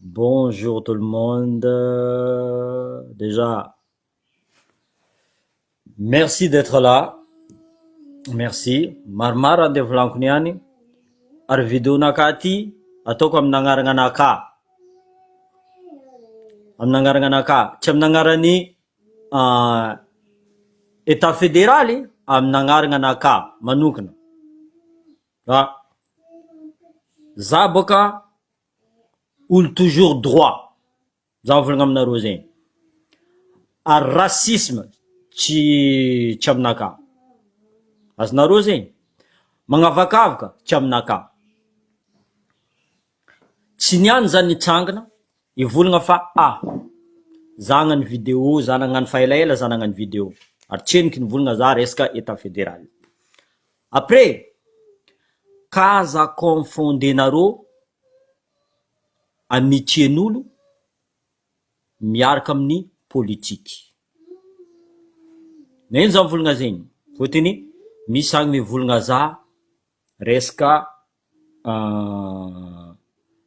Bonjour tout le monde. Déjà, merci d'être là. Merci. Marmara de Vlankuniani. Ar vidéo nakati. Atoko amin'agnarana naka. Amin'agnarana naka. Tsy amin'agnarany État fédéral amin'agnarana naka manokana. Za boka olo toujours droit. Za volagna aminareo zegny. Ary racisme tsy aminaka. Azonareo zegny magnavakavaka tsy aminaka. Tsy niany zany itsangana ivolagna fa za hagnano vidéo, za nagnano fa elaela za nagnano vidéo. Ary tseniky nivolagna za resaka état fédéral. Après kaza confondenareo amitien'olo miaraka amin'ny politique. Neny za mivolagna zegny fotony misy agny mivolagna za resaka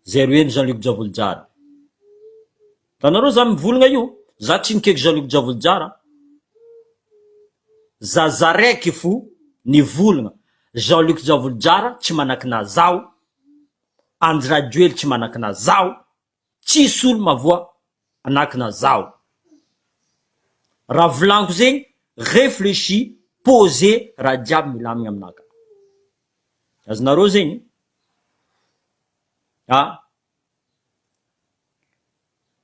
zero eny Jean-Luc Javolijara. Tanareo za mivolagna io, za tsy nikeky Jean-Luc Javolijara. Za raiky fo nivolagna Jean-Luc Javolijara tsy manakina zao, Andry Rajoely tsy manakina zao, tsisy olo mavoa anakina zao. Raha volaniko zegny réfléchi, posé, raha jiaby milamigna aminaka. Azonareo zegny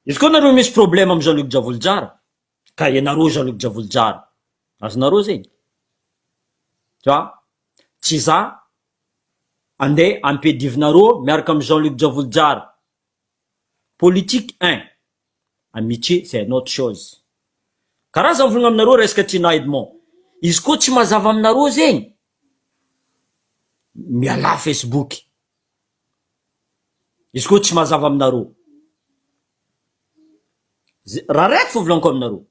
izy koa nareo misy problème amin'ny Jean-Luc Javolijara ka ianareo Jean-Luc Javolijara, azonareo zegny tsy za andeha ampedivinareo miaraka amin'ny Jean-Luc Javolijara. Politique 1, amitié c'est une autre chose. Karaha za mivolagna aminareo resaka Tina Edmond, izy koa tsy mazava aminareo zegny miala Facebook. Izy koa tsy mazava aminareo, raha raiky fo volaniko aminareo,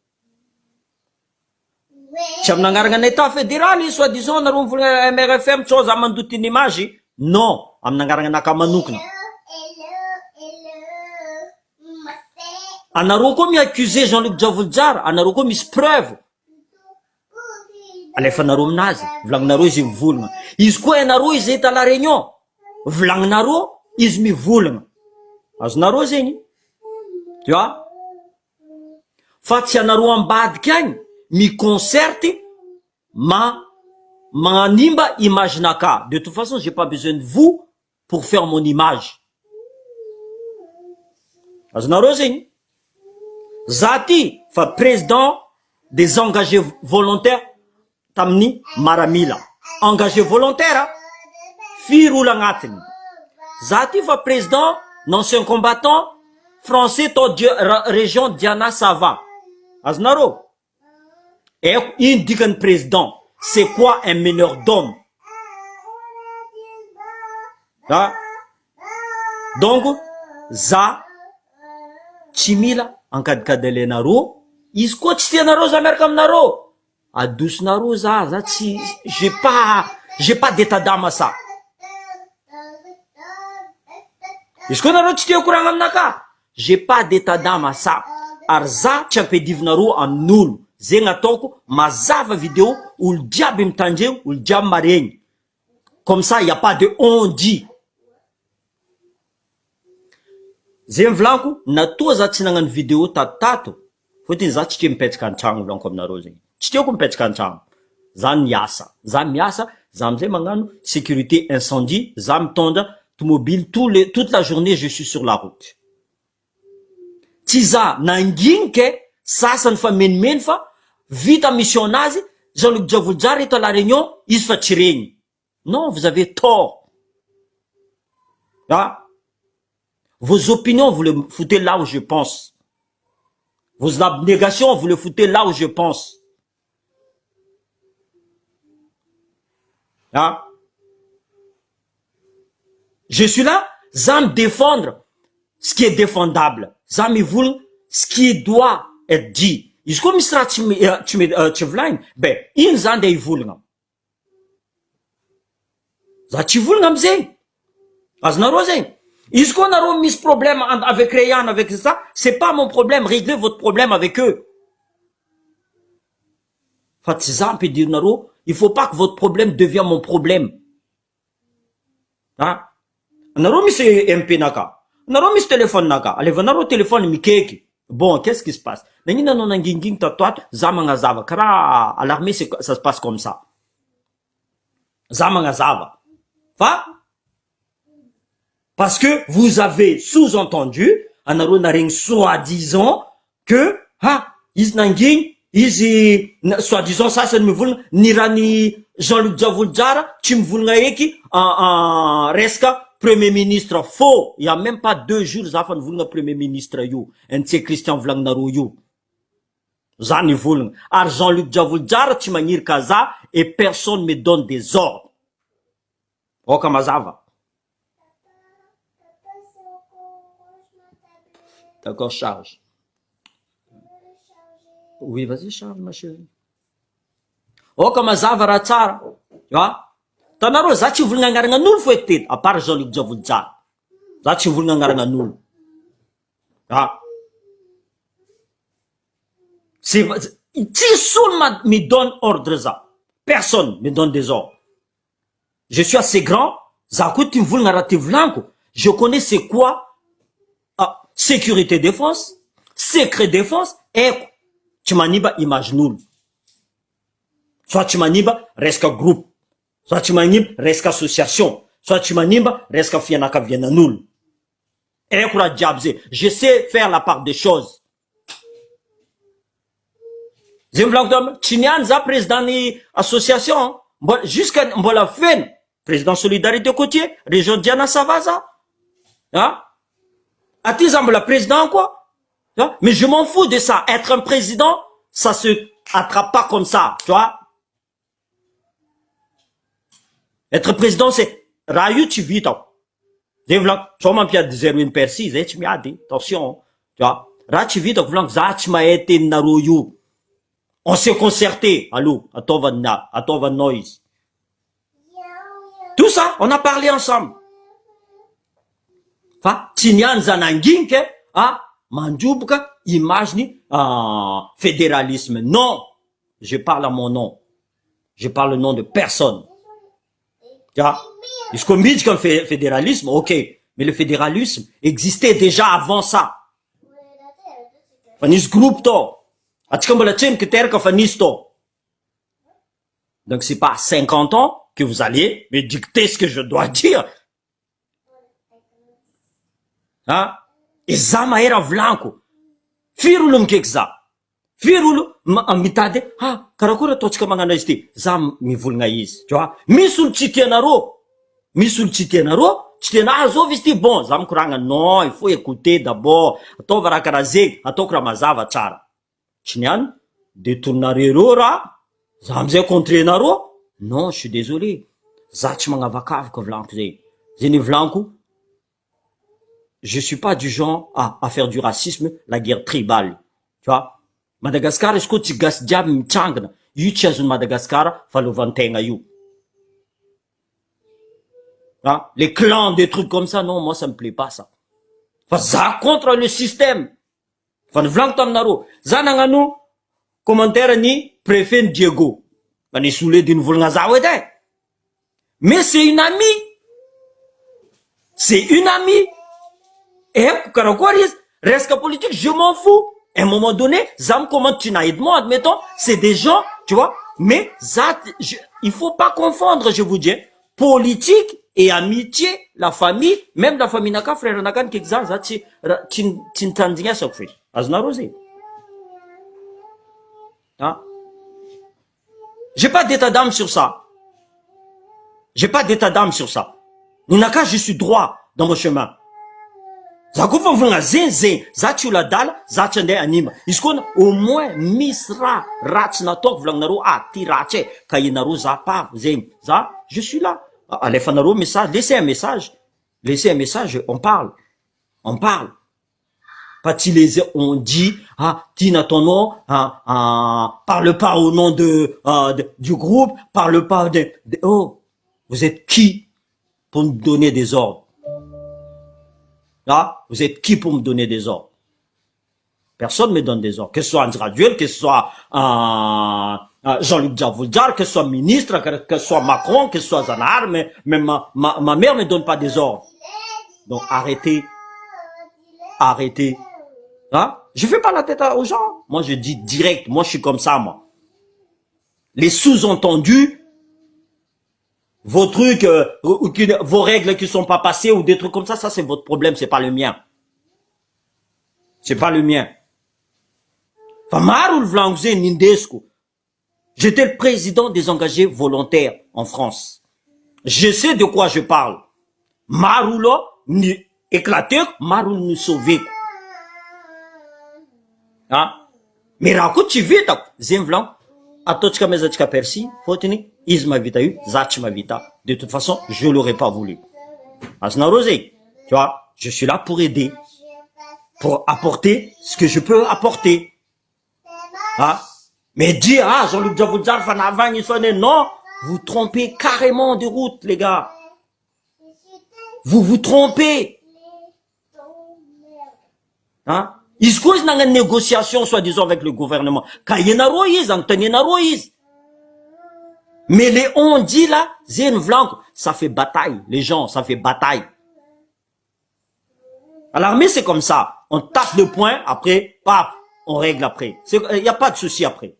tsy amin'agnarana ny état fédéral izy soit disant nareo mivolagna MRFM tsao za mandoty une image. Non, amin'agnarana anaka manokana. Anareo koa mi-accuser Jean-Luc Javolijara, anareo koa misy preuve. Alefanareo aminazy, volagninareo izy mivolagna. Izy koa ianareo izy eta la réunion, volagninareo izy mivolagna. Azonareo zegny, tu vois? Fa tsy anareo ambadika agny mi-concerte magnanimba image naka. De toute façon, j'ai pas besoin de vous pour faire mon image. Azonareo zegny, zati fa président des engagés volontaires tamin'ny Maramila. Engagé volontaire, firy olo agnatiny. Zati fa président d'ancien combattant français to région Diana Sava. Azonareo ino dikany président? C'est quoi un meneur d'homme? Donc za tsy mila ankadikadelenareo. Izy koa tsy tianareo za miaraka aminareo, adosinareo za tsy j'ai pas d'état d'âme à ça. Izy koa nareo tsy tia koragna aminaka, j'ai pas d'état d'âme à ça. Ary za tsy ampedivinareo amin'olo. Zegny ataoko mazava vidéo, olo jiaby mitandreo, olo jiaby maregny. Comme ça, il n'y a pas de on dit. Zegny volaniko, natoa za tsy nagnano vidéo tatotato fotony za tsy tia mipetraka antragno volaniko aminareo zegny. Tsy tiako mipetraka antragno. Za miasa. Za miasa, za amizay magnano sécurité incendie, za mitondra automobile toute la journée je suis sur la route. Tsy za nanginike sasany fa menimeny fa vita mission nazy Jean-Luc Javolijara eto à la réunion izy fa tsy regny. Non, vous avez tort. Vos opinions, vous les foutez là où je pense. Vos abnégations, vous les foutez là où je pense. Je suis là, ça me défendre ce qui est défendable. Ça me voule ce qui doit être dit. Izy koa misy raha tsy volagny, ino zany ndeha hivolagna. Za tsy volagna amizegny. Azonareo zegny. Est-ce qu'on a remis ce problème avec Rayan, avec ça? C'est pas mon problème. Réglez votre problème avec eux. Fatizan peut dire Naro, il faut pas que votre problème devienne mon problème. Hein? Naro mis MP naka. Naro mis téléphone naka. Allez, Naro téléphone mi keki. Bon, qu'est-ce qui se passe? Nangi nanon nginging tatouat zamanga zava. Kara à l'armée ça se passe comme ça. Zamanga zava. Va? Parce que vous avez sous-entendu, Anaro naring soi-disant que, is nanging, is soi-disant ça, c'est me voulons, nirani Jean-Luc Djavoudjara, tu me voulons eki, resca, premier ministre. Faux. Il y a même pas 2 jours, avant de voulons premier ministre, you. Un c'est Christian Vlang Naro, you. Zani voulons. Ar Jean-Luc Djavoudjara, tu m'as kaza, et personne me donne des ordres. Oh, comme ça va. D'accord, charge. Oui, vas-y, charge, ma chérie. Oh, comme ça va, ratsara. Tu vois? Tanaro, ça, tu veux n'engager nul, faut être, à part Jean-Luc Djavoudjara. Ça, tu veux n'engager nul. Ah. Si Soulman me donne ordre, ça. Personne me donne des ordres. Je suis assez grand, ça coûte une vulnérabilité blanco. Je connais c'est quoi, sécurité défense, secret défense, et tu m'aniba image nulle. Soit tu m'aniba resca groupe, soit tu m'aniba resca association, soit tu m'aniba resca fianaka viena nulle. Et pour la diabze, je sais faire la part des choses. Zimvlangdom, Chinian za président de l'association, jusqu'à la fin, président Solidarité Côtier, région Diana Savaza, hein? Attisam la président quoi? Mais je m'en fous de ça. Être un président, ça se attrape pas comme ça, tu vois? Être président, c'est Rayu tu vis, toi. Développe, tu m'as bien dit une persise, tu m'as dit, attention, tu vois? Rayu tu vis, donc, tu m'as été naroyu. On s'est concerté, allô, à ton noise. Tout ça, on a parlé ensemble. Tinyan zananginke, mandjubka, imagine, fédéralisme. Non, je parle à mon nom. Je parle le nom de personne. Est-ce qu'on dit qu'un fédéralisme, ok, mais le fédéralisme existait déjà avant ça. Fanis groupe to. Donc c'est pas à 50 ans que vous allez me dicter ce que je dois dire. Et zama era vlanco. Firulu mkekza. Firulu mitade. Karakura tochka mangana isti. Zam mi vulnga is. Tu vois? Misul chitienaro. Misul chitienaro. Chitiena zovisti bon. Zam kuranga non. Il faut écouter d'abord. Ato varakarazeg. Ato kramazava chara. Chinian. Détournarerora. Zamze contrenaro. Non, je suis désolé. Zach mangavakav ko vlanco ze. Zeni vlanco. Je suis pas du genre à faire du racisme, la guerre tribale. Tu vois? Madagascar, est-ce que tu gas diab mchangna? Yu chazun Madagascar, falovantenga yu. Les clans, des trucs comme ça, non, moi ça me plaît pas ça. Ça contre le système. Fan vlantam naro. Zananganu, commentaire ni, préfet Diego. Vani soulé d'une vulnazawede. Mais c'est une amie. C'est une amie. Et reste politique, je m'en fous. À un moment donné, Zam comment tu n'as moi, admettons, c'est des gens, tu vois, mais il faut pas confondre, je vous dis, politique et amitié, la famille, même la famille naka, frère naka, qui exerce, tintandinya sokfi. Azna rosé. J'ai pas d'état d'âme sur ça. J'ai pas d'état d'âme sur ça. Naka, je suis droit dans mon chemin. Zakufa vunga zen, zatula dal, zatchande anima. Iskon au moins misra ratsna tok vlangnaro tirache kayinaro zapa zen. Za, je suis là. Allez fanaro message, laissez un message. Laissez un message, on parle. On parle. Pas on dit tina ton nom, parle pas au nom du groupe, parle pas oh, vous êtes qui pour me donner des ordres? Ah, vous êtes qui pour me donner des ordres? Personne ne me donne des ordres. Que ce soit André Raduel, que ce soit Jean-Luc Djavoudjar, que ce soit ministre, que ce soit Macron, que ce soit Zanahar, mais ma mère ne me donne pas des ordres. Donc arrêtez. Arrêtez. Hein? Je fais pas la tête aux gens. Moi, je dis direct. Moi, je suis comme ça, moi. Les sous-entendus, vos trucs, vos règles qui sont pas passées ou des trucs comme ça c'est votre problème, c'est pas le mien. C'est pas le mien. J'étais le président des engagés volontaires en France. Je sais de quoi je parle. Maroulo ni éclaté, Marou ni sauvé. Hein? Mais raconte tu vite, Zemvlan, à toi tu as persi, Fotini, ils m'invitent à eu, Zach m'invite. De toute façon, je l'aurais pas voulu. Asna Rosé, tu vois, je suis là pour aider, pour apporter ce que je peux apporter. Hein? Mais dire, ah, Jean-Luc Djavoudjar, non, vous trompez carrément de route, les gars. Vous vous trompez. Hein? Ils causent dans une négociation, soi-disant, avec le gouvernement. Mais les on dit là, ça fait bataille. Les gens, ça fait bataille. À l'armée, c'est comme ça. On tape le poing, après, paf, on règle après. Il n'y a pas de souci après.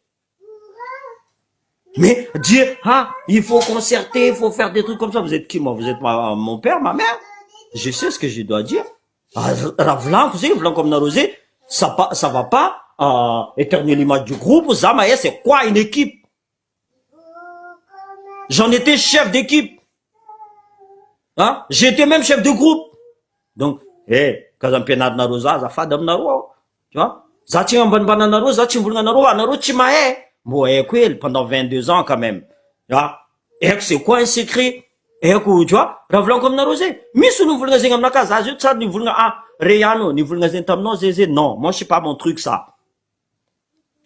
Mais dire, ah, il faut concerter, il faut faire des trucs comme ça. Vous êtes qui, moi? Vous êtes mon père, ma mère? Je sais ce que je dois dire. Vlan, vous savez, Vlan comme Narosé, ça va pas éternuer l'image du groupe. Zamaïa, c'est quoi une équipe? J'en étais chef d'équipe. Hein? J'étais même chef de groupe. Donc, Kazampianad Narosa, Zafadam Naro. Tu vois? Zati en ban bananaro, Zati Naro, Naro Chimae. Bon, pendant 22 ans quand même. Tu vois? Et c'est quoi un secret? Et tu vois? Ravlan comme Narosé. Mais si nous voulons dire, nous voulons, Réano, nous voulons dire, non, moi, je sais pas mon truc, ça.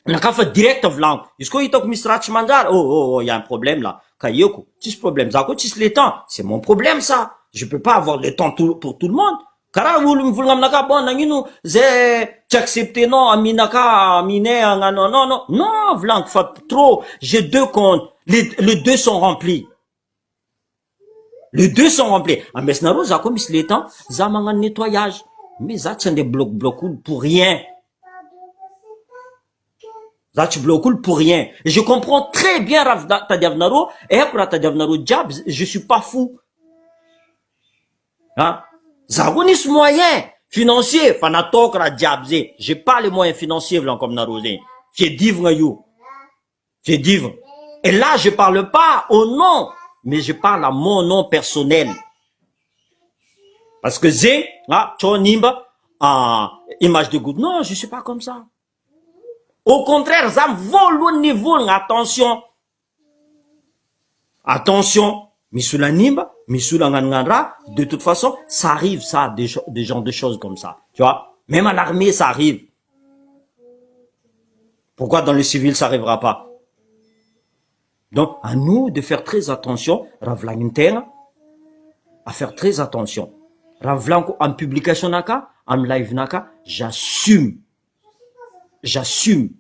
On a qu'à faire direct Vlan. Est-ce qu'il y a un misrach mandar? Oh, il y a un problème là. Kayoko, tu ce problème, ça, tu le temps. C'est mon problème, ça. Je peux pas avoir le temps pour tout le monde. Car vous voulez m'naka bon, nanginou, t'accepter non, aminaka, amine, non, Vlan, fait trop. J'ai 2 comptes. Les 2 sont remplis. Les 2 sont remplis. Ah, mais c'est ça, comme il est temps, ça m'a un nettoyage. Mais ça, c'est des blocs pour rien. Ça, tu bloques pour rien. Et je comprends très bien Tadiavnaro. Et après Tadiavnaro Jab, je suis pas fou. Hein? Ça, on est moyen financier. Fanatokra Jabze. J'ai pas les moyens financiers, comme Narosé. J'ai divre you. J'ai divre. Et là, je parle pas au nom, mais je parle à mon nom personnel. Parce que Zé, Chonimba, image de goutte. Non, je suis pas comme ça. Au contraire, ça vole au niveau, attention. Attention. Misula Nimba, Misula Ngangara, de toute façon, ça arrive, ça, des gens de choses comme ça. Tu vois? Même à l'armée, ça arrive. Pourquoi dans le civil, ça arrivera pas? Donc, à nous de faire très attention, Ravlan interne, à faire très attention. Ravlan en publication naka, en live naka, j'assume. J'assume.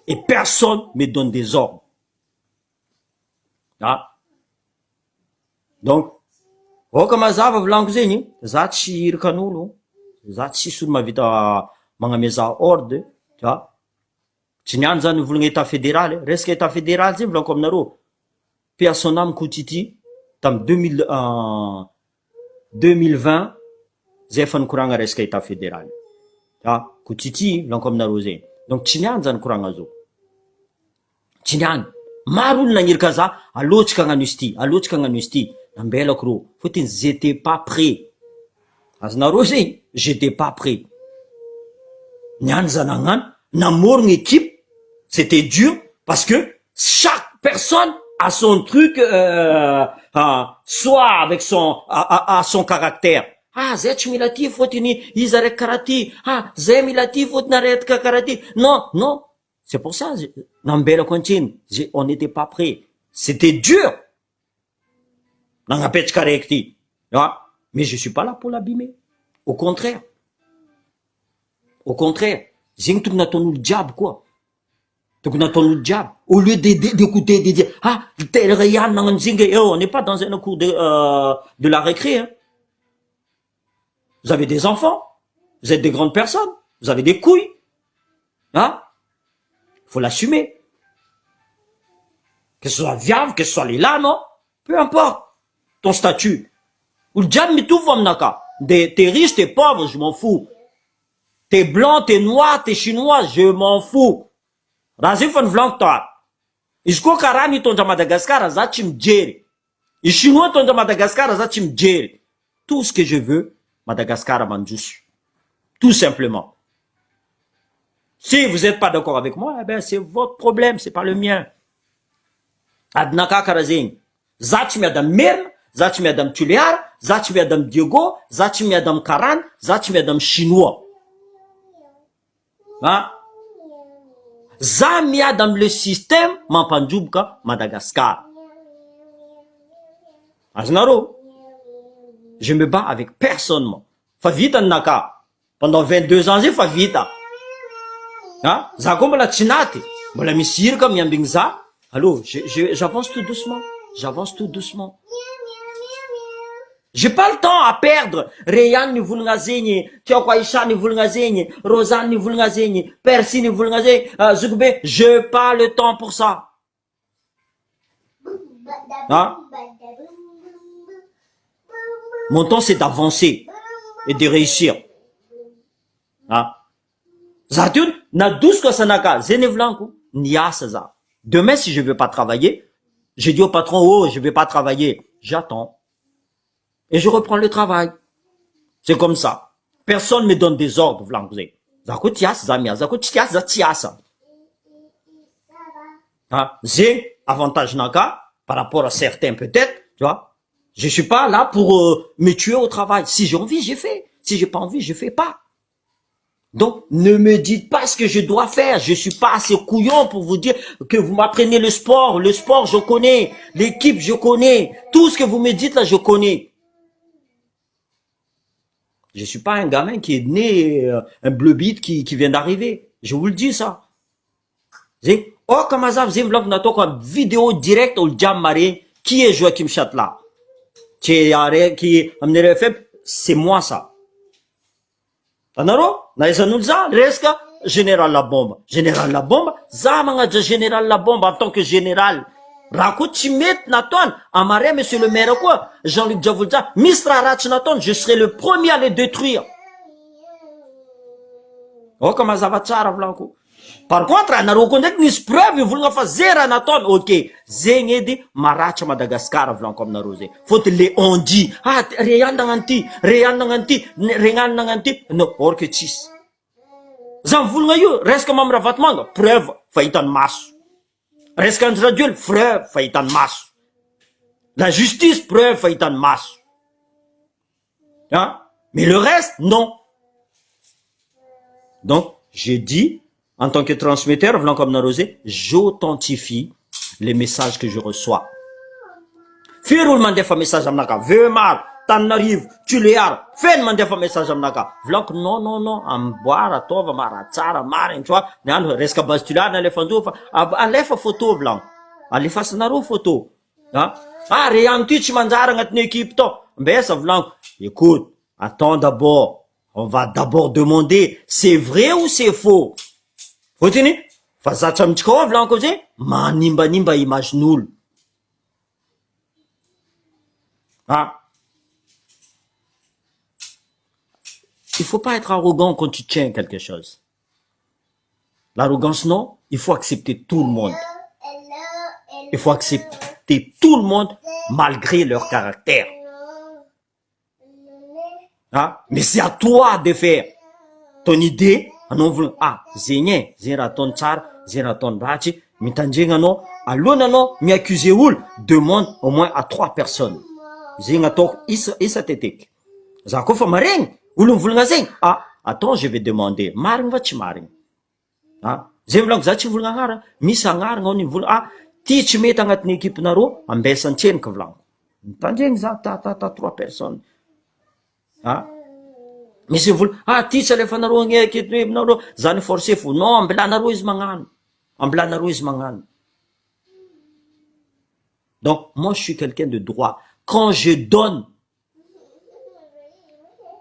Et personne me donne des ordres. Ah. Donc, comme ça, Vlan Zeni, Zachi Irkanolo, Zachi sur ma vita Mangameza ordre, tu vois. Tinyanza nous voulons état fédéral, reste état fédéral, c'est Vlan comme Naro. Personne Koutiti, tam 2020, Zefan Kuranga reste état fédéral. Tu vois, Koutiti, Vlan comme Narosé. Donc, Tinyanza Kurangazo. Tinyan, Maroul Nangirkaza, à l'autre Kanganusti, à l'autre Kanganusti. J'étais pas prêt. Asnarosé, j'étais pas prêt. Nyanzanangan, Namor une équipe, c'était dur parce que chaque personne a son truc, soit avec son caractère. Ah, zech milati fotini, izarek karati. Ah, zé milati fot naret karati. Non. C'est pour ça, Nambela continue. On n'était pas prêt. C'était dur. Mais je suis pas là pour l'abîmer. Au contraire, zegny tokony nataon'olo jiaby koa. Tokony nataon'olo jiaby. Au lieu d'écouter, de dire, ah, Yann nagnano zegny, on n'est pas dans un cours de la récré, hein. Vous avez des enfants, vous êtes des grandes personnes, vous avez des couilles, hein. Faut l'assumer. Que ce soit viave, que ce soit les là, non? Peu importe ton statut. Ou le diable, mais tout va m'naka. T'es riche, t'es pauvre, je m'en fous. T'es blanc, t'es noir, t'es chinois, je m'en fous. Razi fan vlank toi. Izy koa karani tondra Madagascar, za tsy mijery. I chinois tondra Madagascar, za tsy mijery. Tout ce que je veux, Madagascar mandjousu. Tout simplement. Si vous n'êtes pas d'accord avec moi, eh ben c'est votre problème, c'est pas le mien. Adnaka karazeng. Za tsy miady am Merina, za tsy miady am Tuleara, za tsy miady am Diego, za tsy miady am Karana, za tsy miady am Chinois. Hein? Za miady am le système mampandroboka Madagascar. Azonareo? Je me bats avec personne, moi. Fa vita naka. Pendant 22 ans, fa vita. Hein? Za koa mbola tsy naty. Mbola misy irika miambigny za. Allô, j'avance tout doucement. J'avance tout doucement. J'ai pas le temps à perdre. Rayan ni volagna zegny, Tiako Aïcha ni volagna zegny, Rosanne ni volagna zegny, Percy ni volagna zegny, Zoukoube, j'ai pas le temps pour ça. Hein? Mon temps c'est d'avancer et de réussir. Hein? Zartun, na douce sanaka, Zenevlanko, niasa za. Demain, si je veux pas travailler, je dis au patron, oh, je vais pas travailler. J'attends. Et je reprends le travail. C'est comme ça. Personne me donne des ordres, Vlankouze. Zako tias, zamia, zako tias, zatiasa. Hein? J'ai avantage naka, par rapport à certains peut-être, tu vois. Je suis pas là pour me tuer au travail. Si j'ai envie, j'ai fait. Si j'ai pas envie, je fais pas. Donc, ne me dites pas ce que je dois faire. Je suis pas assez couillon pour vous dire que vous m'apprenez le sport. Le sport, je connais. L'équipe, je connais. Tout ce que vous me dites là, je connais. Je suis pas un gamin qui est né, un bleu bite qui vient d'arriver. Je vous le dis ça. Oh, comme ça, vous avez une vidéo directe au Jam Maré. Qui est Joachim Chatla? Qui est c'est moi ça. Anaro, naizanul za, reska, général la bombe. Général la bombe, za manga général la bombe en tant que général. Rako timet naton, amare monsieur le maire quoi, Jean-Luc Djavoulza, Mistra Ratch naton, je serai le premier à les détruire. Oh, comme ça va tsara vlanko. Par contre, anaro kondak nis preuve, vous voulez faire zéro naton, ok. Zengedi, maracha Madagascar vlanko amnarose. Faut les on dit, ah, reyan nanganti, reyan nanganti, no, orke tis. Zan voulnga yo, reska mamra vatmanga, preuve, faïtan masu. Reska andradul, preuve, faïtan masu. La justice, preuve, faïtan masu. Hein? Mais le reste, non. Donc, j'ai dit, en tant que transmetteur, vlant comme Narosé, j'authentifie les messages que je reçois. Firul mandefa message amnaka, Veumar, Tanarive, Tulear, Fen mandefa message amnaka. Vlant non, amboara, tova, maratsara, marin, tu vois, n'al reska bastular, n'alefanzo, alefa photo, vlant. Alefa sanaro photo. Hein? Ah, réam tu manjara ngatne équipe to. Mbessa vlant. Écoute, attends d'abord. On va d'abord demander, c'est vrai ou c'est faux? Faut tenir? Fazatra mtiko vlant comme ça, manimba image nul. Ah. Il faut pas être arrogant quand tu tiens quelque chose. L'arrogance, non. Il faut accepter tout le monde. Il faut accepter tout le monde malgré leur caractère. Ah. Mais c'est à toi de faire ton idée. Ah, zératon tsar, zératon rachi, mitandjengano, alonano, mi accusé oul, demande au moins à 3 personnes. Zénatok, isa tetek. Zakofa maring, oulum vulngazeng. Ah, attends, je vais demander. Maring va chi maring. Ah, zévlang zachi vulngangara, misangar ngoni vul, ah, teach met angat ni équipe naro, ambesan chen kavlang. Mitandjeng za, ta 3 personnes. Ah, misy vola ty tsy alefa nareo agneky nareo zany forcé fo non ambilanareo izy magnano ambilanareo izy magnano. Donc moi je suis quelqu'un de droit. Quand je donne,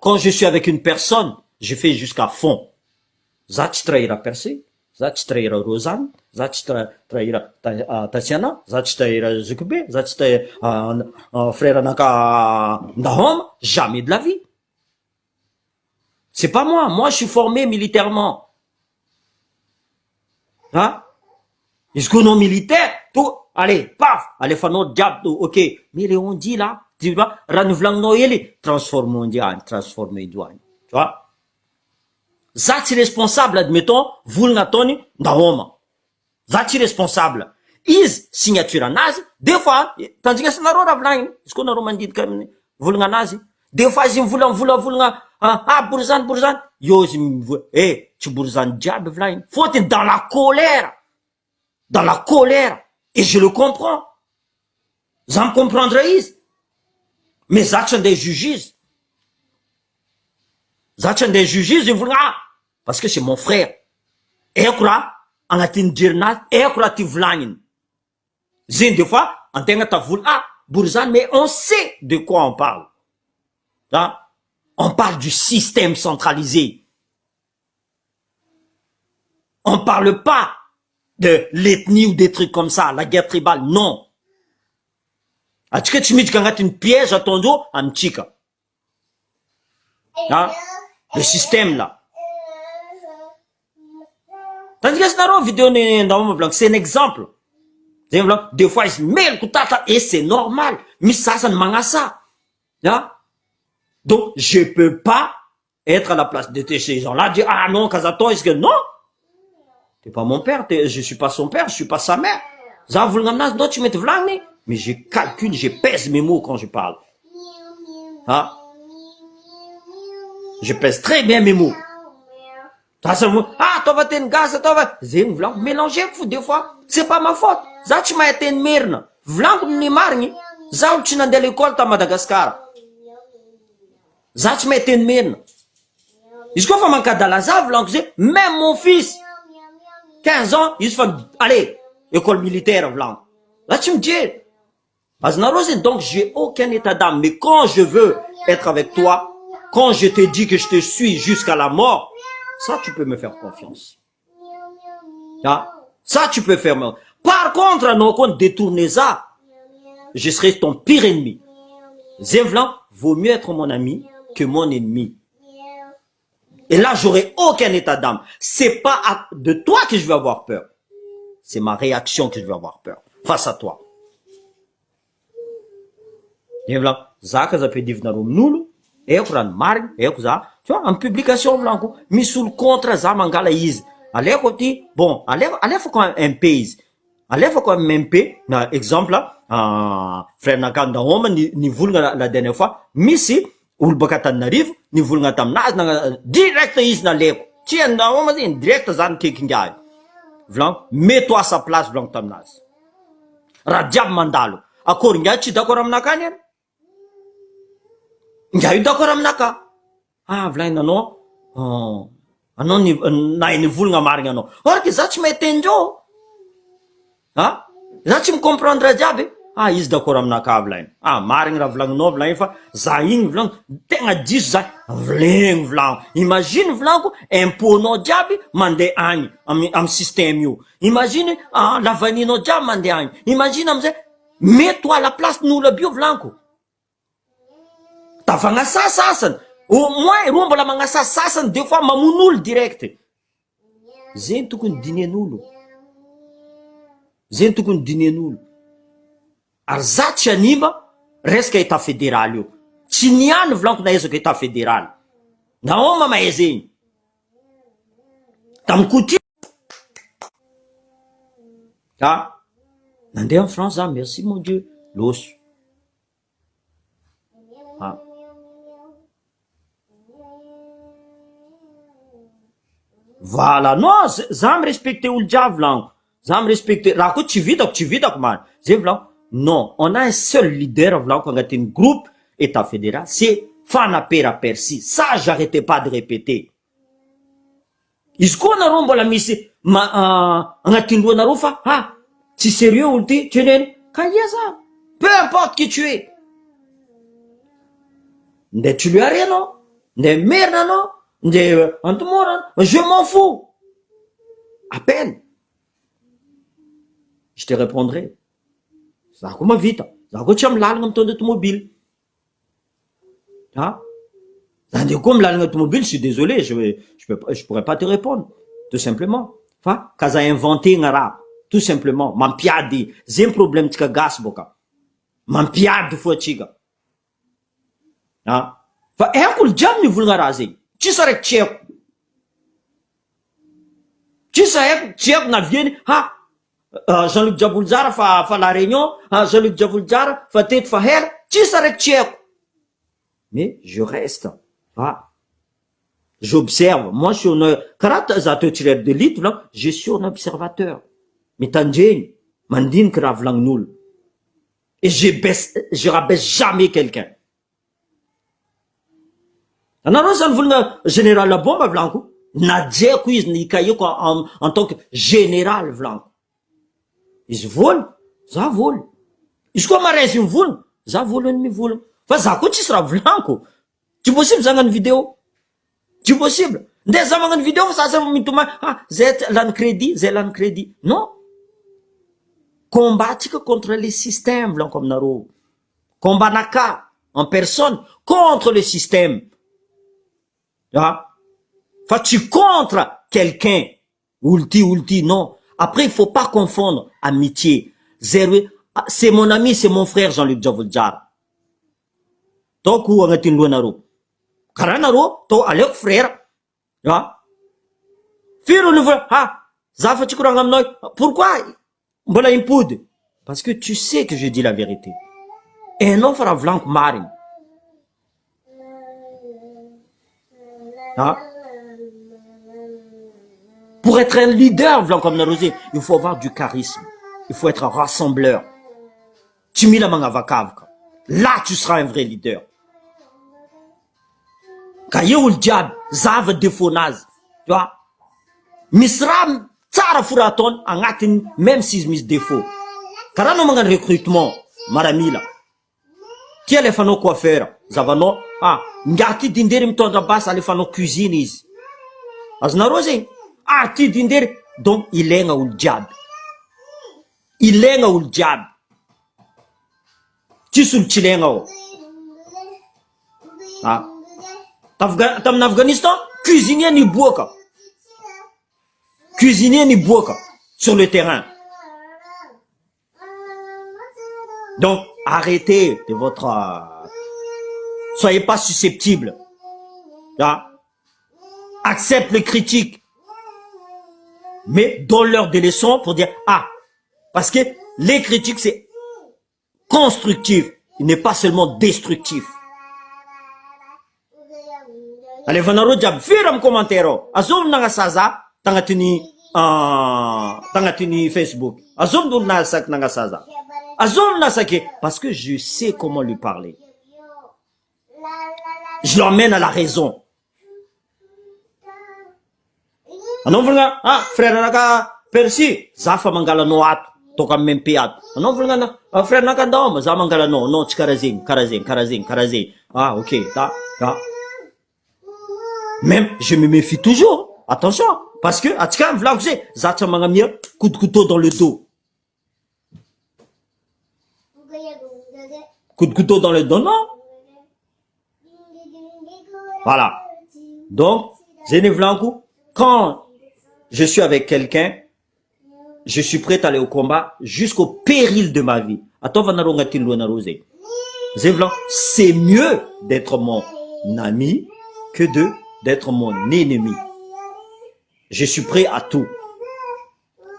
quand je suis avec une personne, je fais jusqu'à fond. Za tsy trahira percé, za tsy trahira Rosane, za tsy trahira Tatiana, za tsy trahira Zukbe, za tsy trahira frère anaka Ndahoma, jamais de la vie. C'est pas moi. Moi, je suis formé militairement. Hein? Est-ce qu'on est militaire? Tout, allez, paf, allez, faire notre diable, ok. Mais les on dit là, tu vois, renouvelant Noël, transformons Indian, transformer douane. Tu vois? Ça, c'est responsable, admettons, vous l'atoni, Ndahoma. Ça, c'est responsable. Is, signature nazi, des fois, tandis que c'est la rora vlang, est-ce qu'on a romandit comme, vous nazi? Des fois, ils voulent, Bourzane, yo, tu Bourzane diable, vlang. Faut être dans la colère. Dans la colère. Et je le comprends. Vous en comprendrez. Mes actions des juges. Les actions des juges, ils voulaient, parce que c'est mon frère. Et quoi, en a t'indirnat, et quoi, tu vlang. Zin, des fois, en tenant ta voulu, Bourzane, mais on sait de quoi on parle. Hein? On parle du système centralisé. On parle pas de l'ethnie ou des trucs comme ça, la guerre tribale, non. Est-ce que tu me dis qu'il y a une piège à ton dos? Un petit hein? Le système là. Tandis que c'est une vidéo, c'est un exemple. Des fois, ils se mêlent, et c'est normal. Mais ça ne mange ça. Hein? Donc, je peux pas être à la place de ces gens-là, dire, ah non, Kazato, est-ce que non? T'es pas mon père, je suis pas son père, je suis pas sa mère. Mais je calcule, je pèse mes mots quand je parle. Hein? Je pèse très bien mes mots. Toi va t'en gaz, toi va. J'ai une vlang, mélanger, fou, des fois. C'est pas ma faute. Ça, tu m'as été une merde. Vlang, ni marni. Ça, tu n'as de l'école, à Madagascar. Ça, tu m'as été une merde. Est-ce qu'on va manquer dans la zave, même mon fils, 15 ans, il se fait, allez, école militaire, blanc. Là, tu me dis, donc, j'ai aucun état d'âme, mais quand je veux être avec toi, quand je te dis que je te suis jusqu'à la mort, ça, tu peux me faire confiance. Ça, tu peux faire. Par contre, à nos comptes, détourner ça, je serai ton pire ennemi. Zévlan, vaut mieux être mon ami que mon ennemi. Et là, j'aurai aucun état d'âme. C'est pas de toi que je vais avoir peur. C'est ma réaction que je vais avoir peur. Face à toi. Zaka za peut dire nulu, et kuran marg, et ça, tu vois, en publication blanco, mis sous le contre za mangala is. Allez, côté, bon, allez, faut quand même un pays. Allez, faut quand même un pays, exemple là, frère Nakanda Homa, ni vulga la dernière fois, misi, ou le bakatan n'arrive, ni vulga tam nas, direct is na leko. Tiens, na Homa, direct zan kikingay. Vlan, mets-toi à sa place, Vlan tam nas. Radiab mandalo. Akor ngachi d'accord amnaka nyen? Ngayu d'accord amnaka. Vlan nano, ano ni na ni vulga marga no. Or que ça tu m'étenjo. Ah? Ça tu me comprendras diabe? Is d'accord amnaka vlan. Marga vlan no vlan fa zaing vlan tenga 10 za vlang vlan. Imagine vlan ko impôt no diabe mande ani am système yo. Imagine la vanille no diabe mande ani. Imagine amze mets-toi à la place nous le bio vlanco. T'as fait ça sasan. Au moins rumba la manga ça sasan deux fois mamunul direct. Zentu kun dîner nulu. Zentu kun dîner nulu. Arzat anima resca état fédéral yo. Tinian vlanco na eso que état fédéral. Na oma maezin. Tam kuti. Nandé en France, merci mon Dieu. L'os. Voilà, non, ça me respecte ou le diable, ça me respecte. Raconte, tu vis, man. C'est blanc. Non, on a un seul leader blanc quand on a un groupe État fédéral, c'est Fanapera Percy. Ça, j'arrêtais pas de répéter. Izy koa nareo mbola misy agnatin'ny nareo fa tsy sérieux olo ty teneny ka ia za, peu importe qui tu es. Nde tu lui as rien non, nde merina non, nde antomorana, je m'en fous. Appelle. Je te répondrai. Za koa mavita, za koa tsy amilalagna mitondra automobile. Comme l'automobile, je suis désolé, je pourrais pas te répondre, tout simplement. Kaza inventé ngara, tout simplement. Mampiady, j'ai un problème tika gas boka. Mampiady fo atsika. Fa eko jam ni volagna raha zegny. Tsisy araiky tsy haiko. Tsisy haiko, tsy haiko na vieny, Jean-Luc Diabolzara fa la réunion, Jean-Luc Diabolzara fa teto fa hela, tsisy araiky tsy haiko. Mais je reste. J'observe. Moi, je suis de litre, je suis un observateur. Mais tandjeni, mandine que ravlangnul. Et je rabaisse jamais quelqu'un. Général la bombe vlanko. Nadjeko izy ni kayeko en tant que général vlanko. Izy volony, za volony. Izy koa maresy volony, za volony mivolony. Fa za koa tsisy raha vlanko. Tu possible za magnano vidéo? Tu possible? Nde za magnano vidéo fa sasa mitoma zay lany crédit. Non. Combattre contre les systèmes vlanko aminareo. Combat naka en personne contre le système. Fa tu contre quelqu'un. Ulti, non. Après, il faut pas confondre amitié. C'est mon ami, c'est mon frère Jean-Luc Diabolzara. Donc, où on est nareo. Karanaro, to alek frère. Firo le zafa tchikuranga mnoy. Pourquoi? Mbola impoude. Parce que tu sais que je dis la vérité. Et non, fera vlank marine. Pour être un leader, vlank comme narosé, il faut avoir du charisme. Il faut être un rassembleur. Tu mets la main à là, tu seras un vrai leader. Kaye ol diaby zava défaunaz, tu vois, misy raha tsara foraton agnatiny même si misy défaut. Karaha anao magnano recrutement maramila, ty alefanao coiffeur, zavanao ngaha ty dindery mitondra basy alefanao cuisine izy. Azonareo zegny? Ty dindery, donc ilaigna olo jiaby. Ilaigna olo jiaby. Tsisy olo tsy ilaigna ao. Tamin'ny Afghanistan, cuisinier ni boaka. Cuisinier ni boaka sur le terrain. Donc, arrêtez de votre... soyez pas susceptibles. Accepte les critiques. Mais donne-leur des leçons pour dire, parce que les critiques, c'est constructif. Il n'est pas seulement destructif. Allez, vanaro diab firam commentaire. Azom nanga saza tangatini Facebook. Azom dul nasak nanga saza. Azom nasake parce que je sais comment lui parler. Je l'emmène à la raison. Anon volga frère naka Percy, zafa mangala no ato, toka mempe ato. Anon volga frère naka ndoma za mangala no, non tsy karazegny. OK, Même, je me méfie toujours. Attention. Parce que, atika, v'là, vous savez, zacha mangamia, coup de couteau dans le dos. Coup de couteau dans le dos, non? Voilà. Donc, Zéné Vlankou, quand je suis avec quelqu'un, je suis prêt à aller au combat jusqu'au péril de ma vie. C'est mieux d'être mon ami que d'être mon ennemi. Je suis prêt à tout.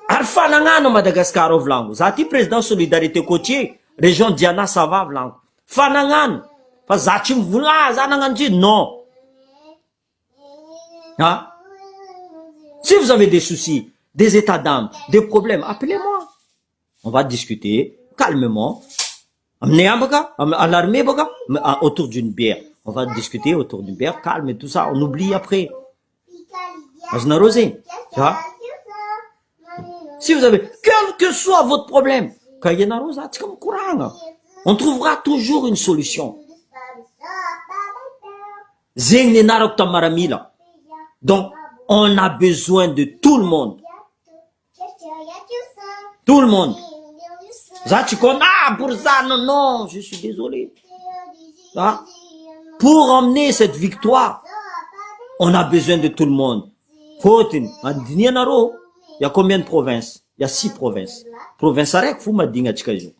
Arfanangano Madagascar au Vlango. Zati président Solidarité Côtier, région Diana Sava Vlango. Fanangano. Pas Zatim Vula, Zananganji, non. Si vous avez des soucis, des états d'âme, des problèmes, appelez-moi. On va discuter calmement. Amenez à l'armée autour d'une bière. On va discuter autour du verre, calme et tout ça. On oublie après. Tu vois? Si vous avez, quel que soit votre problème, on trouvera toujours une solution. Donc, on a besoin de tout le monde. Tout le monde. Pour ça, non, je suis désolé. Ah. Pour emmener cette victoire, on a besoin de tout le monde. Il y a combien de provinces? Il y a 6 provinces. Province arek fou madinga atsika izo.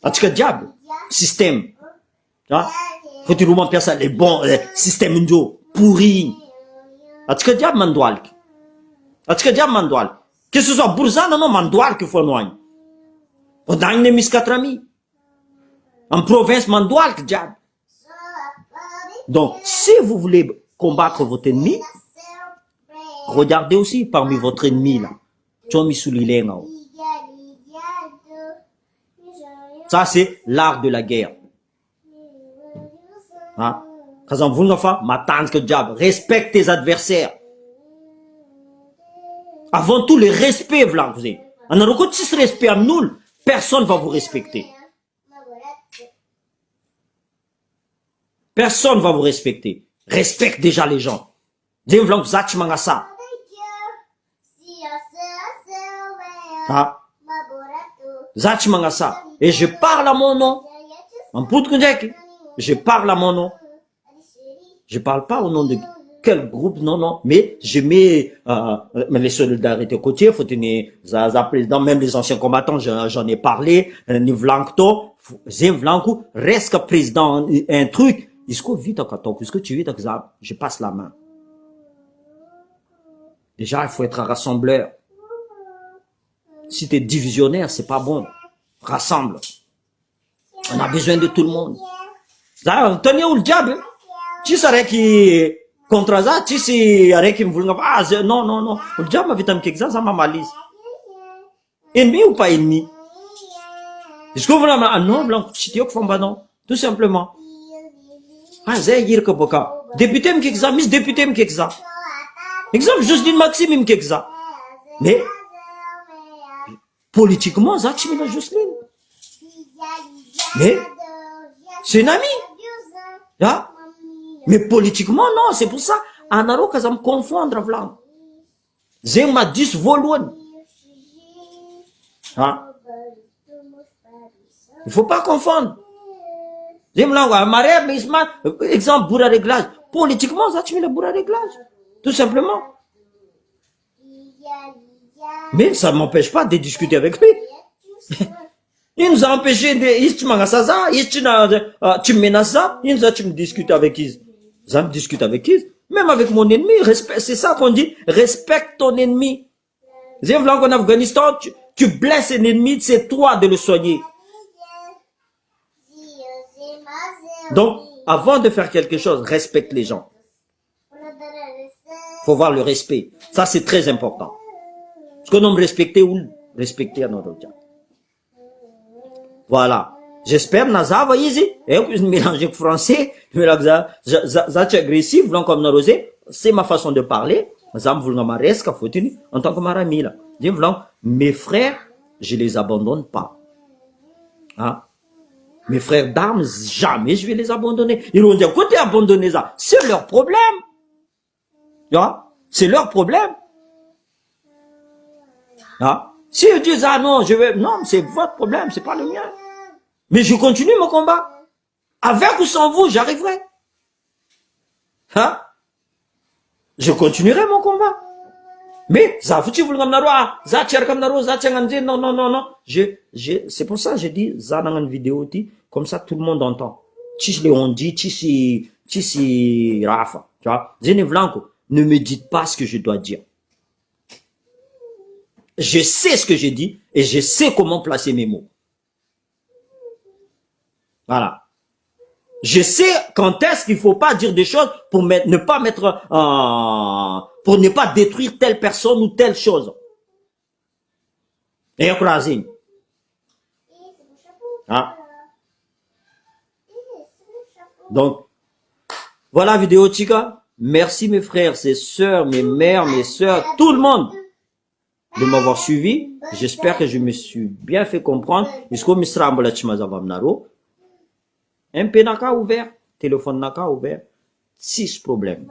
Atsika diable. Système. Faut tu mampiasa les bons système njo pourri. Atsika diable mandoalk. Atsika diable mandoalk. Que ce soit Bourzana non mandoalk faut noigner. On a une mis 4 amis. En province mandoalk diable. Donc, si vous voulez combattre votre ennemi, regardez aussi parmi votre ennemi là. Ça, c'est l'art de la guerre. Respecte tes adversaires. Avant tout, le respect, vous avez. On a recours ce respect à nous, personne ne va vous respecter. Personne ne va vous respecter. Respecte déjà les gens. Et je parle à mon nom. Je parle à mon nom. Je parle pas au nom de quel groupe, non, non. Mais je mets les solidarités côtières, faut tenir, même les anciens combattants, j'en ai parlé, Nivlankto, Zemvlankou, reste président, un truc. Est-ce que tu vis ça? Je passe la main. Déjà, il faut être un rassembleur. Si tu es divisionnaire, c'est pas bon. Rassemble. On a besoin de tout le monde. Tenez où le diable? Tu sais qui contre ça, tu sais avec qui me voulait non non non. Le diable m'a vite quelque ça m'a malise. Ennemi ou pas ennemi? Est-ce que vous l'avez ah non blanc tu dis que non tout simplement. Ah c'est dire que boka. Député me quelque ça, miss député me quelque ça. Exemple Justine Maxime me quelque ça. Mais politiquement ça tu me la Justine. Mais c'est une amie. Là. Mais politiquement, non, c'est pour ça. Anaro, quand ça me confondre, vlan. J'ai ma 10 volumes. Il ne faut pas confondre. J'ai exemple, bourra réglage. Politiquement, ça, tu mets le bourra réglage. Tout simplement. Mais ça ne m'empêche pas de discuter avec lui. Il nous a empêché de, il me discute avec qui? Ça me discute avec qui? Même avec mon ennemi, c'est ça qu'on dit, respecte ton ennemi. En Afghanistan, tu blesses un ennemi, c'est toi de le soigner. Donc, avant de faire quelque chose, respecte les gens. Faut voir le respect. Ça, c'est très important. Parce qu'on nomme respecter ou respecter à notre temps. Voilà. J'espère Nazava easy. Et puis mélanger avec français, mélanger agressif, blanc comme narosé, c'est ma façon de parler. En tant que maramila. Mes frères, je les abandonne pas. Hein? Mes frères d'armes, jamais je vais les abandonner. Ils vont dire, écoutez, abandonner ça, c'est leur problème. C'est leur problème. Si ils disent, ah non, je vais, non, c'est votre problème, c'est pas le mien. Mais je continue mon combat. Avec ou sans vous, j'arriverai. Je continuerai mon combat. Mais, ça, vous voulez comme naroa, ça, tire comme naroa, ça, tire non, non, non, non. C'est pour ça que j'ai dit, ça, dans une vidéo, comme ça, tout le monde entend. Tis les on dit, tis Rafa. Tu vois, Zene Blanco, ne me dites pas ce que je dois dire. Je sais ce que j'ai dit et je sais comment placer mes mots. Voilà. Je sais quand est-ce qu'il faut pas dire des choses pour ne pas mettre, pour ne pas détruire telle personne ou telle chose. Et écraser. Donc, Voilà vidéo tika. Merci mes frères, mes sœurs, mes mères, mes sœurs, tout le monde de m'avoir suivi. J'espère que je me suis bien fait comprendre. MP naka ouvert, téléphone naka ouvert. 6 problèmes.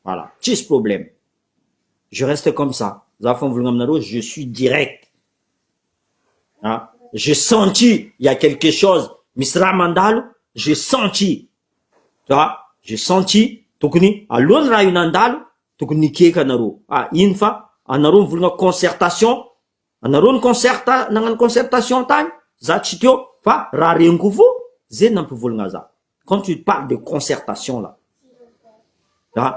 Voilà, 6 problèmes. Je reste comme ça. Je suis direct. Hein? J'ai senti, il y a quelque chose. Misra Mandalo, j'ai senti. Tu vois? J'ai senti. Tokuni, à l'onra une andalo, tokuni keka naro. Ah, infa, anaro voulons concertation. Anaro une concertation time. Zachitio, fa, rarenkufu, zen peut voulngaza. Quand tu parles de concertation là, hein?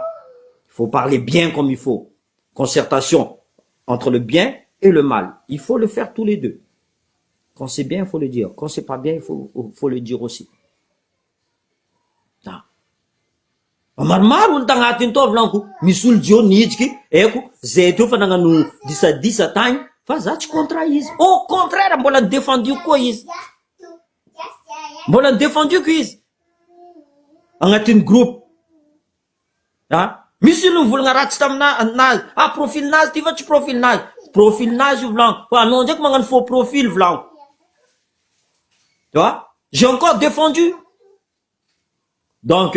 Il faut parler bien comme il faut. Concertation entre le bien et le mal. Il faut le faire tous les deux. Quand c'est bien, il faut le dire. Quand c'est pas bien, il faut le dire aussi. Marmaro tangatin to vlanko misul dio nijiki eko zay teo fa nagnano disa tagny fa za tsy contre izy. Au contraire mbola défendu koa izy. Mbola défendu ko izy. Agnatin'ny groupe. Ah, misy olo volagna ratsy taminazy. Ah, profil nazy ty fa tsy profil nazy. Profil nazy io vlanko. Fa anao ndraiky magnano faux profil vlanko. Tu vois? J'ai encore défendu. Donc,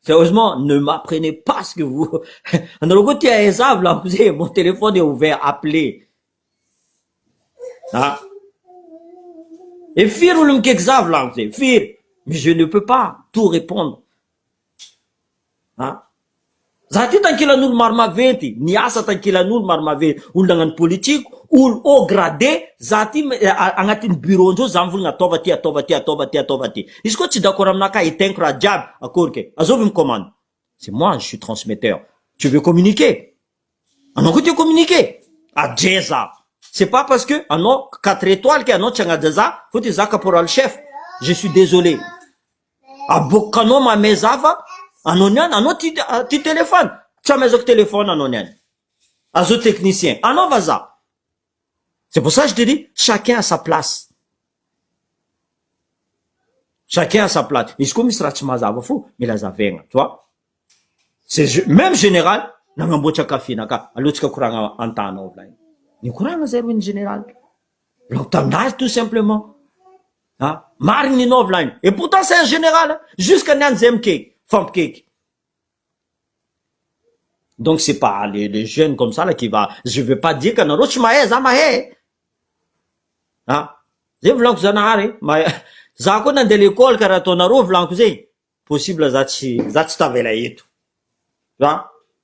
sérieusement, ne m'apprenez pas ce que vous... Mon téléphone est ouvert, appelez. Ah. Et fir ou l'umkexav là, fir. Mais je ne peux pas tout répondre. Ah. Zati tankila nous marma venti, niasa tankila nous marma venti, ou dans politique, ou au gradé, zati angatin bureau njo zamvul nga tovati. Est-ce que tu es d'accord avec naka et tenkra jab à korke? Azovim commande. C'est moi, je suis transmetteur. Tu veux communiquer? Alors que tu communiquer? À Djeza. C'est pas parce que, non, 4 étoiles, qu'il y a non, tchanga Djeza, faut que tu pour le chef. Je suis désolé. À Bokano, ma mezava, anonian, tu téléphone. Tu as mes téléphone anonian. Azo technicien. Non, vas-y. C'est pour ça que je te dis, chacun a sa place. Chacun a sa place. Est-ce que tu sera tchimazava fou? Mais la zavenga, tu vois? C'est même général, n'a bocha kafi naka, alutka kuranga antana offline. Ni kuranga zero en général. L'octamnage tout simplement. Hein? Marine offline. Et pourtant c'est un général, jusqu'à Nanzem cake, femme cake. Donc c'est pas les jeunes comme ça là qui va, je veux pas dire qu'on a rochmae, zamahe. Hein? Je veux que zanare, mais zako nan de l'école karatonaro vlanku zay. Possible zati tavela eto. Hein?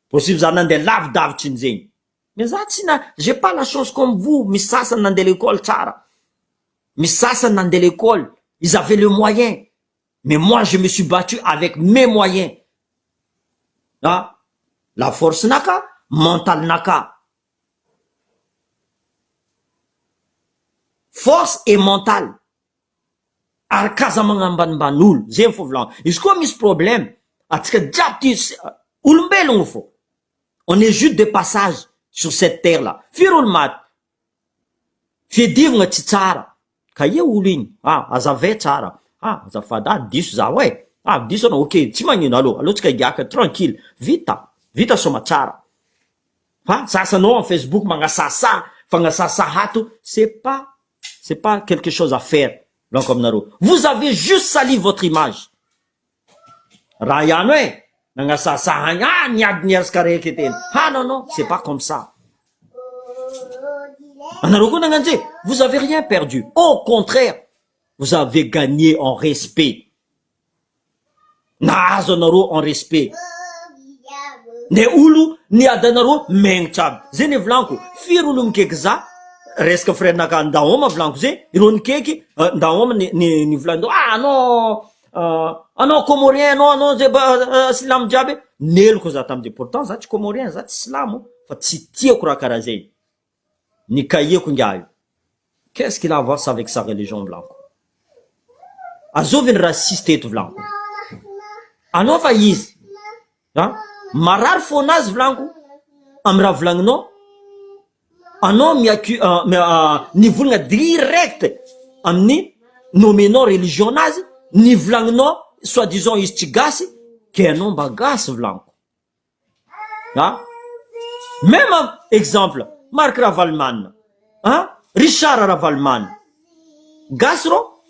Possible zanan de lave davchin zay. Mais zati na, j'ai pas la chance comme vous, mais ça nan de l'école tsara. Mais ça nan de l'école, ils avaient le moyen. Mais moi je me suis battu avec mes moyens. Hein? La force naka, mental naka. Force et mental. Arkaza mangambanbanul, j'ai fou vlan. Est-ce qu'on a mis problème? On est juste de passage sur cette terre-là. Firul mat. Fidiv nga titsara. Kaye ulin. Ah, azave tsara. Ah, azafada, 10 za, ouais. Ah, 10 on ok. Timangin alo. Alo tika yaka, tranquille. Vita soma tsara. Ha, sasa no en Facebook, manga sasa. Fanga sasa hatu. C'est pas quelque chose à faire. Vous avez juste sali votre image. Rayanoe. Nanga sasa hanya, nyad nyers kareketen. Ah, non, c'est pas comme ça. Vous avez rien perdu. Au contraire, vous avez gagné en respect. Nazonaro en respect. Ne ulu ni adanaro mengchab. Zene vlanko. Firulum kekza. Resque frère naka ndaoma vlanko ze. Iron keki. Ndaoma ni vlando. Ah non, comorien, non, slam diabe. Nel ko zatam de. Pourtant, zati comorien, zati slam. Fati tia kura karazé. Ni kaye kungayo. Qu'est-ce qu'il a à voir ça avec sa religion blanco? Azovin raciste et blanco. Ano fa yiz. Hein? Marar fonaz blanco. Amra vlangno. Ano ni vulnga direct. Amni nomino religionnaise. Ni vlangno. Soi-disant istigasi. que anao mba gasy volaniko. Même exemple, Marc Ravalman, Richard Ravalman, Gasro,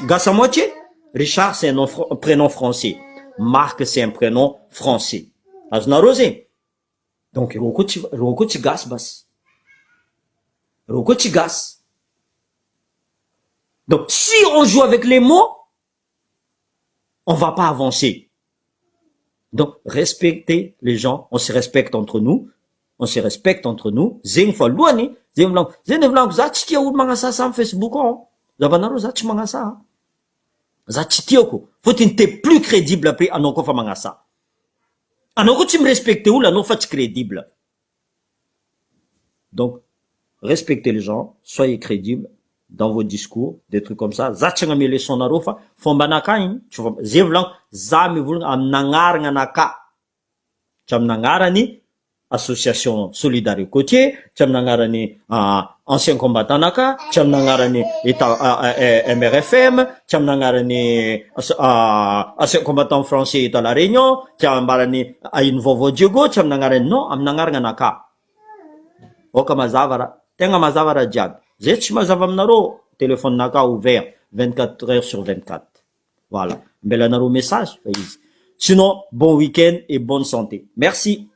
Gas à moitié. Richard, c'est un prénom français. Marc, c'est un prénom français. Aznarosé. Donc, Roko Gas bas. Roko Gas. Donc, si on joue avec les mots, on va pas avancer. Donc, respectez les gens, on se respecte entre nous. On se respecte entre nous. Zeng fa lohany, zeng vlanko za tsy tia olo magnasa sa Facebook ao. Zavanareo za tsy magnasa. Za tsy tiako. Fotiny t'es plus crédible après anao koa fa magnasa. Anao koa tsy mirespecte olo, anao fa tsy crédible. Donc, respectez les gens, soyez crédibles dans vos discours, des trucs comme ça. Za tsy agname leçon nareo fa fomba anakagny, zay vlanko, za mivolagna amin'agnarana anaka. Tsy amin'agnarany association solidarité côtier, tsy amin'agnarany ancien combattant naka, tsy amin'agnarany MRFM, tsy amin'agnarany ancien combattant français eto à la Réunion, tsy ambarany ino vaovao Diego, tsy amin'agnarany non, amin'agnarana anaka. Oka mazava ra, tegna mazava ra jiaby. Zay tsy mazava aminareo, téléphone naka ouvert 24 heures sur 24. Voilà. Mbela nareo message fa izy. Sinon, bon week-end et bonne santé. Merci.